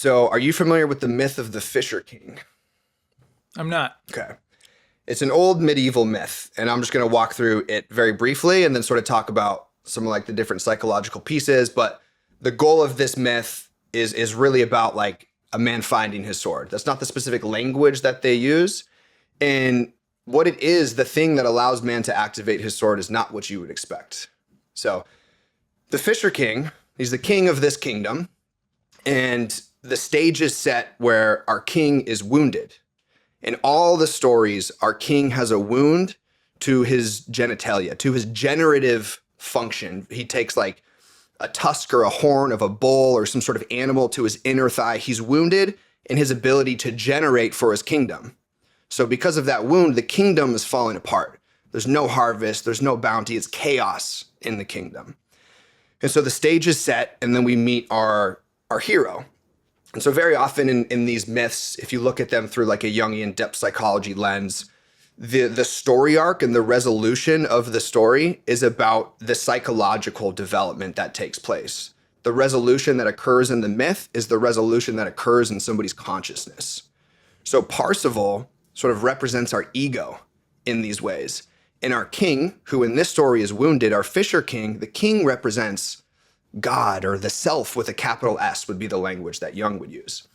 So are you familiar with the myth of the Fisher King? I'm not. Okay. It's an old medieval myth, and I'm just going to walk through it very briefly and then sort of talk about some of like the different psychological pieces. But the goal of this myth is really about like a man finding his sword. That's not the specific language that they use. And what it is, the thing that allows man to activate his sword is not what you would expect. So the Fisher King, he's the king of this kingdom, and the stage is set where our king is wounded. In all the stories, our king has a wound to his genitalia, to his generative function. He takes like a tusk or a horn of a bull or some sort of animal to his inner thigh. He's wounded in his ability to generate for his kingdom. So because of that wound, the kingdom is falling apart. There's no harvest, there's no bounty, it's chaos in the kingdom. And so the stage is set, and then we meet our hero. And so very often in these myths, if you look at them through like a Jungian depth psychology lens, the story arc and the resolution of the story is about the psychological development that takes place. The resolution that occurs in the myth is the resolution that occurs in somebody's consciousness. So Parsifal sort of represents our ego in these ways. And our king, who in this story is wounded, our Fisher King, the king represents God, or the self with a capital S would be the language that Jung would use.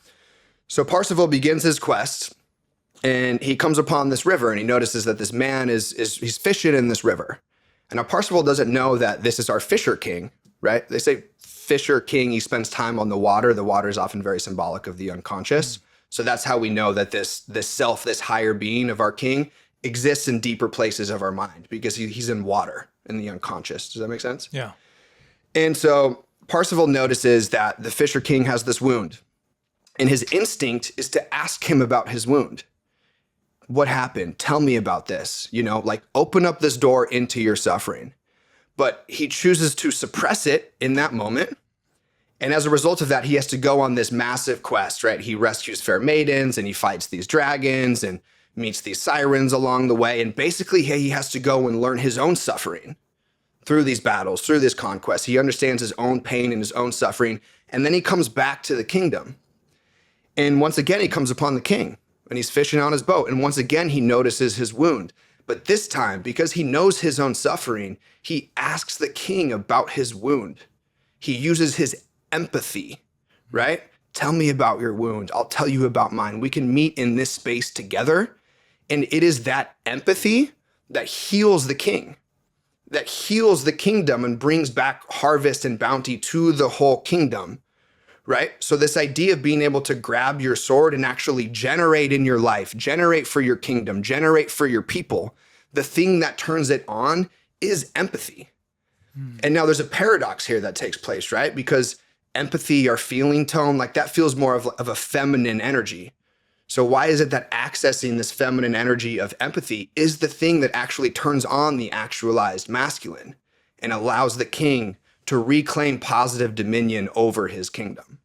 So Parsifal begins his quest, and he comes upon this river, and he notices that this man he's fishing in this river. And now Parsifal doesn't know that this is our Fisher King, right? They say Fisher King, he spends time on the water. The water is often very symbolic of the unconscious. So that's how we know that this self, this higher being of our king, exists in deeper places of our mind, because he's in water, in the unconscious. Does that make sense? Yeah. And so Parsifal notices that the Fisher King has this wound, and his instinct is to ask him about his wound. What happened? Tell me about this. Like open up this door into your suffering. But he chooses to suppress it in that moment. And as a result of that, he has to go on this massive quest, right? He rescues fair maidens, and he fights these dragons and meets these sirens along the way. And basically, he has to go and learn his own suffering through these battles, through this conquest. He understands his own pain and his own suffering. And then he comes back to the kingdom. And once again, he comes upon the king, and he's fishing on his boat. And once again, he notices his wound. But this time, because he knows his own suffering, he asks the king about his wound. He uses his empathy, right? Tell me about your wound. I'll tell you about mine. We can meet in this space together. And it is that empathy that heals the king, that heals the kingdom and brings back harvest and bounty to the whole kingdom, right? So this idea of being able to grab your sword and actually generate in your life, generate for your kingdom, generate for your people, the thing that turns it on is empathy. And now there's a paradox here that takes place, right? Because empathy or feeling tone, like that feels more of a feminine energy. So why is it that accessing this feminine energy of empathy is the thing that actually turns on the actualized masculine and allows the king to reclaim positive dominion over his kingdom?